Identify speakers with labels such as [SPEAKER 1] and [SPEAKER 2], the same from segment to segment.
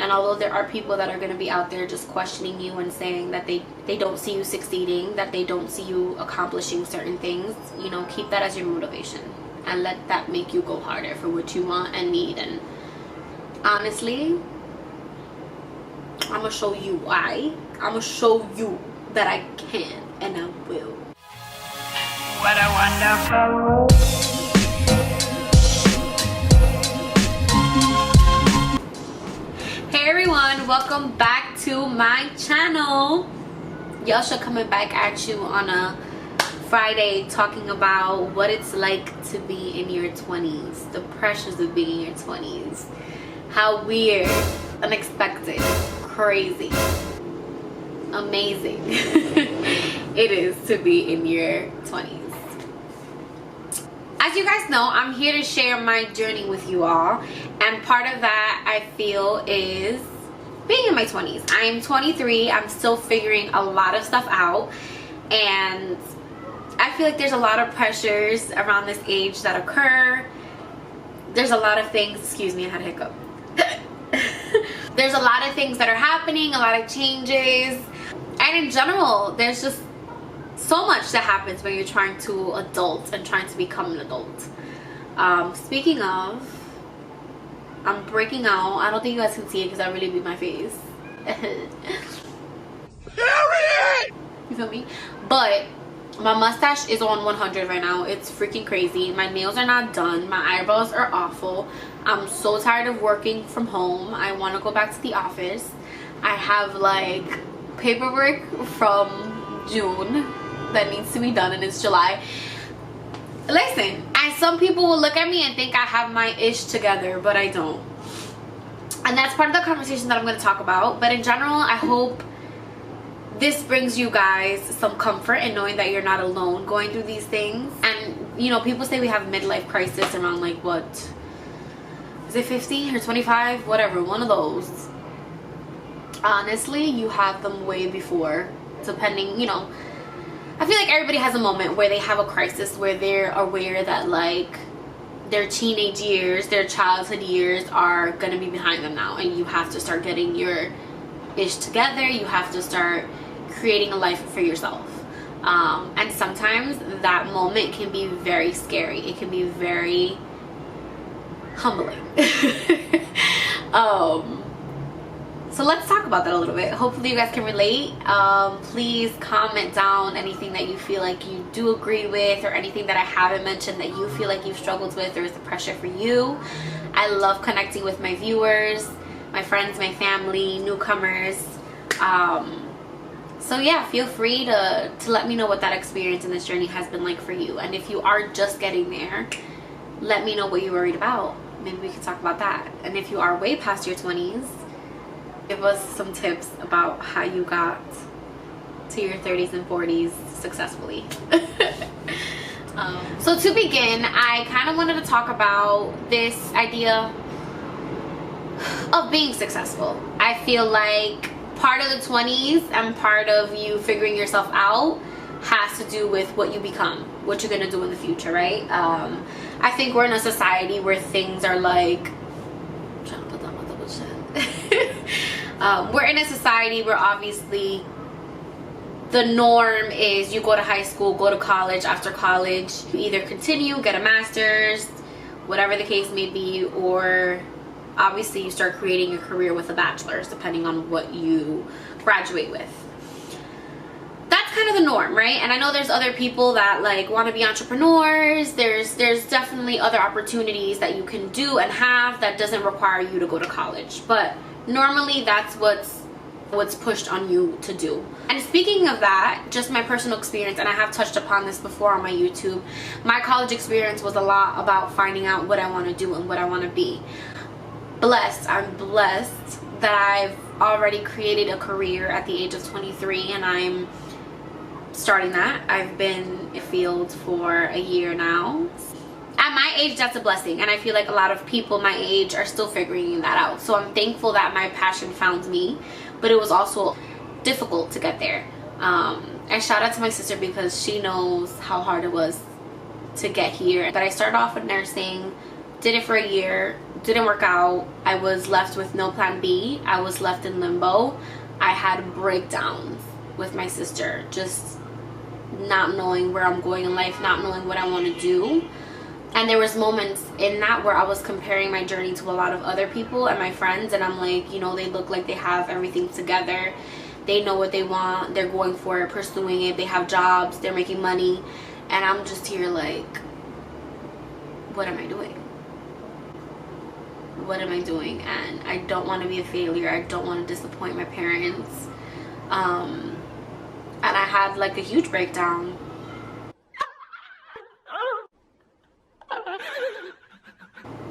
[SPEAKER 1] And although there are people that are going to be out there just questioning you and saying that they don't see you succeeding, that they don't see you accomplishing certain things, you know, keep that as your motivation and let that make you go harder for what you want and need. And honestly, I'm gonna show you why. I'm gonna show you that I can and I will. What a wonderful. Hey everyone, welcome back to my channel. Yasha coming back at you on a Friday talking about what it's like to be in your 20s, the pressures of being in your 20s, how weird, unexpected, crazy, amazing it is to be in your 20s. As you guys know, I'm here to share my journey with you all, and part of that I feel is being in my 20s. I am 23. I'm still figuring a lot of stuff out, and I feel like there's a lot of pressures around this age that occur. There's a lot of things, excuse me, I had a hiccup. There's a lot of things that are happening, a lot of changes, and in general there's just so much that happens when you're trying to adult and trying to become an adult. Speaking of, I'm breaking out. I don't think you guys can see it because I really beat my face. You feel me? But my mustache is on 100 right now. It's freaking crazy. My nails are not done. My eyebrows are awful. I'm so tired of working from home. I want to go back to the office. I have like paperwork from June that needs to be done, and it's July. Listen, and some people will look at me and think I have my ish together, but I don't. And that's part of the conversation that I'm going to talk about. But in general, I hope this brings you guys some comfort in knowing that you're not alone going through these things. And you know, people say we have midlife crisis around like, what is it, 50 or 25, whatever, one of those. Honestly, you have them way before, depending, you know. I feel like everybody has a moment where they have a crisis, where they're aware that like their teenage years, their childhood years are gonna be behind them now, and you have to start getting your ish together. You have to start creating a life for yourself, and sometimes that moment can be very scary. It can be very humbling. So let's talk about that a little bit. Hopefully you guys can relate. Please comment down anything that you feel like you do agree with, or anything that I haven't mentioned that you feel like you've struggled with or is the pressure for you. I love connecting with my viewers, my friends, my family, newcomers. So yeah, feel free to let me know what that experience in this journey has been like for you. And if you are just getting there, let me know what you're worried about. Maybe we can talk about that. And if you are way past your 20s, give us some tips about how you got to your 30s and 40s successfully. So to begin, I kind of wanted to talk about this idea of being successful. I feel like part of the 20s and part of you figuring yourself out has to do with what you become, what you're gonna do in the future, right? I think we're in a society where things are like, I'm trying to put that on double chin. We're in a society where obviously the norm is you go to high school, go to college. After college, you either continue, get a master's, whatever the case may be, or obviously you start creating your career with a bachelor's, depending on what you graduate with. That's kind of the norm, right? And I know there's other people that like want to be entrepreneurs. There's definitely other opportunities that you can do and have that doesn't require you to go to college, but normally that's what's pushed on you to do. And speaking of that, just my personal experience, and I have touched upon this before on my YouTube, my college experience was a lot about finding out what I want to do and what I want to be. I'm blessed that I've already created a career at the age of 23, and I'm starting that. I've been in the field for a year now. At my age, that's a blessing, and I feel like a lot of people my age are still figuring that out. So I'm thankful that my passion found me, but it was also difficult to get there. And shout out to my sister because she knows how hard it was to get here. But I started off with nursing, did it for a year, didn't work out. I was left with no plan B. I was left in limbo. I had breakdowns with my sister, just not knowing where I'm going in life, not knowing what I want to do. And there was moments in that where I was comparing my journey to a lot of other people and my friends, and I'm like, you know, they look like they have everything together. They know what they want. They're going for it, pursuing it. They have jobs. They're making money. And I'm just here like, what am I doing? What am I doing? And I don't want to be a failure. I don't want to disappoint my parents. And I had like a huge breakdown.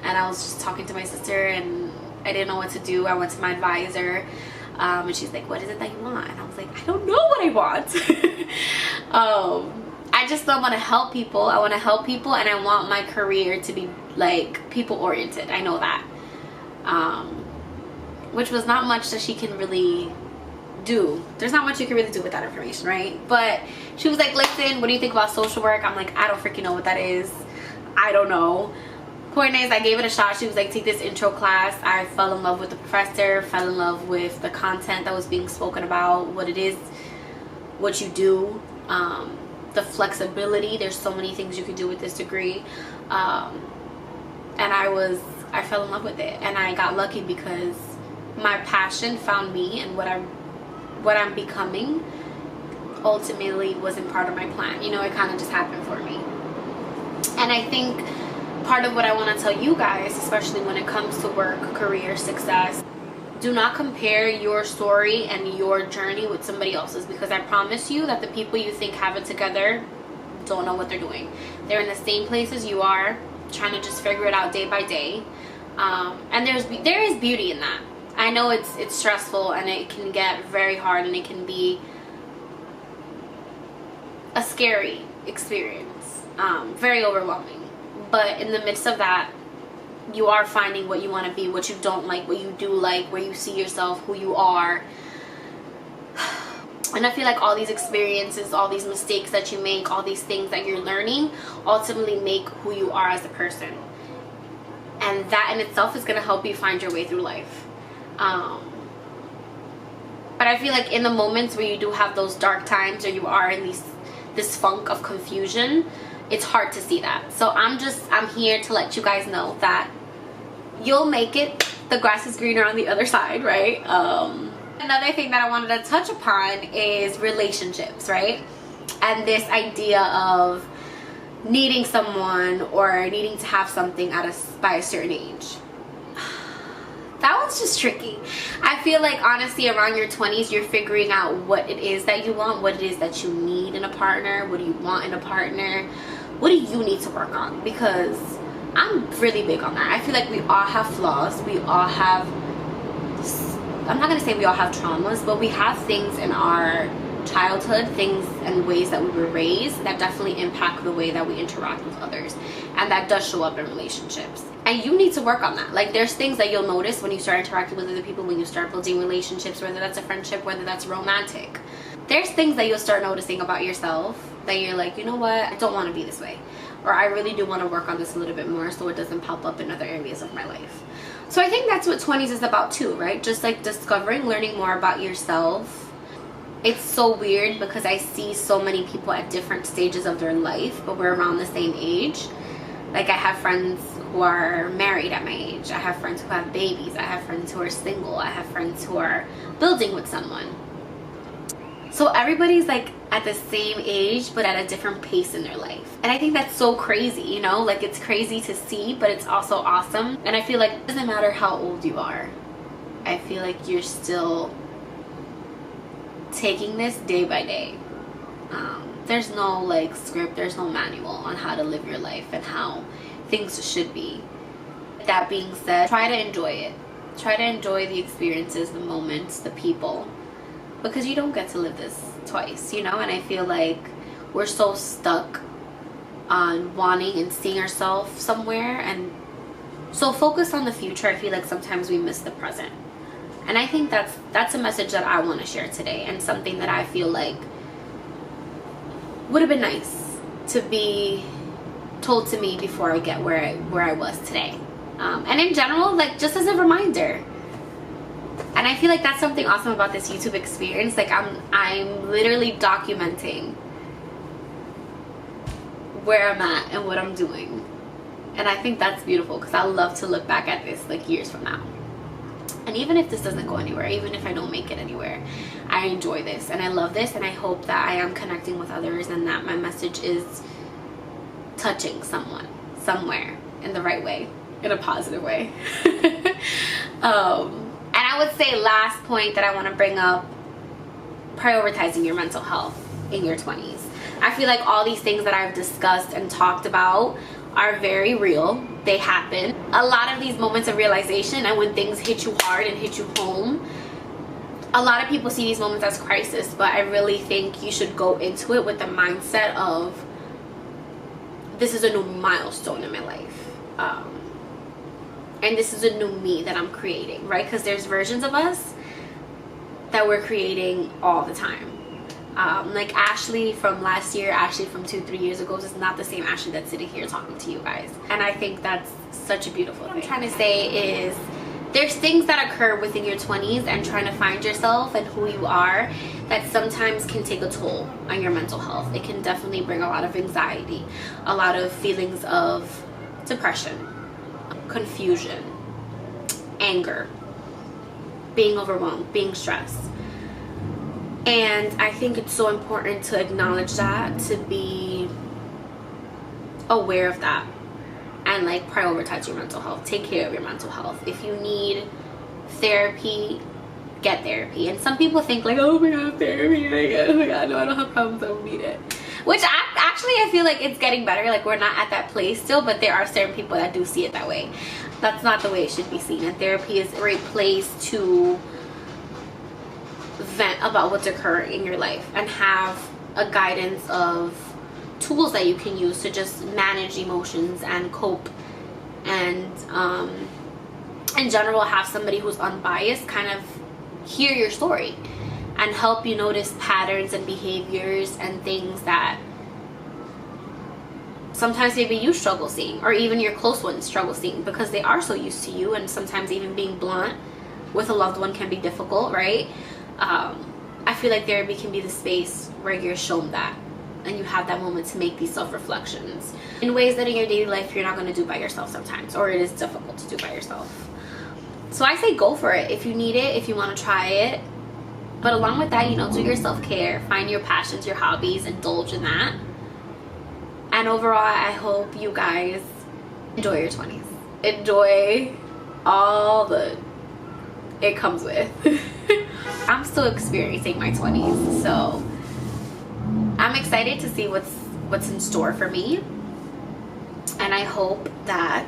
[SPEAKER 1] And I was just talking to my sister and I didn't know what to do. I went to my advisor, and she's like, what is it that you want? And I was like, I don't know what I want. I just don't want to help people. I want to help people, and I want my career to be like people oriented. I know that. Which was not much that she can really do. There's not much you can really do with that information, right? But she was like, listen, what do you think about social work? I'm like, I don't freaking know what that is. I don't know. Point is, I gave it a shot. She was like, take this intro class. I fell in love with the professor, fell in love with the content that was being spoken about, what it is, what you do, the flexibility. There's so many things you can do with this degree. And I fell in love with it, and I got lucky because my passion found me, and what I'm becoming ultimately wasn't part of my plan. You know, it kind of just happened for me. And I think part of what I want to tell you guys, especially when it comes to work, career, success, do not compare your story and your journey with somebody else's, because I promise you that the people you think have it together don't know what they're doing. They're in the same place as you are, trying to just figure it out day by day. And there is beauty in that. I know it's stressful, and it can get very hard, and it can be a scary experience, very overwhelming. But in the midst of that, you are finding what you want to be, what you don't like, what you do like, where you see yourself, who you are. And I feel like all these experiences, all these mistakes that you make, all these things that you're learning ultimately make who you are as a person. And that in itself is going to help you find your way through life. But I feel like in the moments where you do have those dark times, or you are in this funk of confusion, it's hard to see that. So I'm here to let you guys know that you'll make it. The grass is greener on the other side, right? Another thing that I wanted to touch upon is relationships, right? And this idea of needing someone or needing to have something by a certain age. That one's just tricky. I feel like honestly around your 20s you're figuring out what it is that you want, what it is that you need in a partner, what do you want in a partner, what do you need to work on? Because I'm really big on that. I feel like we all have flaws, we all have, I'm not going to say we all have traumas, but we have things in our childhood, things and ways that we were raised that definitely impact the way that we interact with others, and that does show up in relationships. And you need to work on that. Like, there's things that you'll notice when you start interacting with other people, when you start building relationships, whether that's a friendship, whether that's romantic. There's things that you'll start noticing about yourself that you're like, you know what, I don't want to be this way, or I really do want to work on this a little bit more so it doesn't pop up in other areas of my life. So I think that's what 20s is about too, right? Just like discovering, learning more about yourself. It's so weird because I see so many people at different stages of their life, but we're around the same age. Like, I have friends who are married at my age. I have friends who have babies. I have friends who are single. I have friends who are building with someone. So everybody's like at the same age, but at a different pace in their life. And I think that's so crazy, you know? Like, it's crazy to see, but it's also awesome. And I feel like it doesn't matter how old you are. I feel like you're still taking this day by day. There's no like script, there's no manual on how to live your life and how things should be. That being said, try to enjoy it. Try to enjoy the experiences, the moments, the people, because you don't get to live this twice, you know? And I feel like we're so stuck on wanting and seeing ourselves somewhere, and so focused on the future. I feel like sometimes we miss the present. And I think that's a message that I want to share today, and something that I feel like would have been nice to be told to me before I get where I was today. And in general, like, just as a reminder. And I feel like that's something awesome about this YouTube experience. Like, I'm literally documenting where I'm at and what I'm doing. And I think that's beautiful, because I love to look back at this like years from now. And even if this doesn't go anywhere, even if I don't make it anywhere, I enjoy this and I love this, and I hope that I am connecting with others and that my message is touching someone somewhere in the right way, in a positive way. And I would say, last point that I want to bring up, prioritizing your mental health in your 20s. I feel like all these things that I've discussed and talked about are very real. They happen. A lot of these moments of realization, and when things hit you hard and hit you home, a lot of people see these moments as crisis, but I really think you should go into it with the mindset of, this is a new milestone in my life. And this is a new me that I'm creating, right? Because there's versions of us that we're creating all the time. Like Ashley from last year, Ashley from 2-3 years ago is not the same Ashley that's sitting here talking to you guys. And I think that's such a beautiful thing. What I'm trying to say is, there's things that occur within your 20s and trying to find yourself and who you are that sometimes can take a toll on your mental health. It can definitely bring a lot of anxiety, a lot of feelings of depression, confusion, anger, being overwhelmed, being stressed. And I think it's so important to acknowledge that, to be aware of that, and like prioritize your mental health. Take care of your mental health. If you need therapy, get therapy. And some people think like, oh my god, therapy, like, oh my god, no, I don't have problems, I don't need it. Which I feel like it's getting better. Like, we're not at that place still, but there are certain people that do see it that way. That's not the way it should be seen. And therapy is a great place to vent about what's occurring in your life and have a guidance of tools that you can use to just manage emotions and cope, and in general have somebody who's unbiased kind of hear your story and help you notice patterns and behaviors and things that sometimes maybe you struggle seeing, or even your close ones struggle seeing, because they are so used to you. And sometimes even being blunt with a loved one can be difficult, right? I feel like therapy can be the space where you're shown that, and you have that moment to make these self-reflections in ways that in your daily life you're not going to do by yourself sometimes, or it is difficult to do by yourself. So I say go for it if you need it, if you want to try it. But along with that, you know, do your self-care, find your passions, your hobbies, indulge in that. And overall, I hope you guys enjoy your 20s. Enjoy all the it comes with. I'm still experiencing my 20s, so I'm excited to see what's in store for me. And I hope that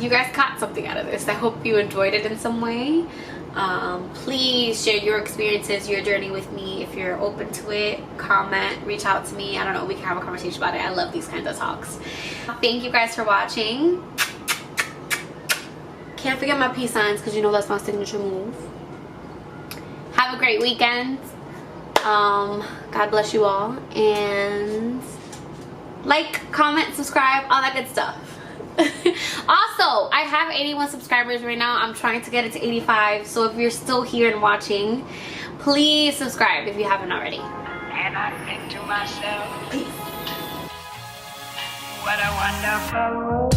[SPEAKER 1] you guys caught something out of this. I hope you enjoyed it in some way. Please share your experiences, your journey with me. If you're open to it, comment, reach out to me. I don't know, we can have a conversation about it. I love these kinds of talks. Thank you guys for watching. Can't forget my peace signs, because you know that's my signature move. Have a great weekend. God bless you all, and like, comment, subscribe, all that good stuff. Also, I have 81 subscribers right now. I'm trying to get it to 85, so if you're still here and watching, please subscribe if you haven't already. And I think to myself, peace. What a wonderful world.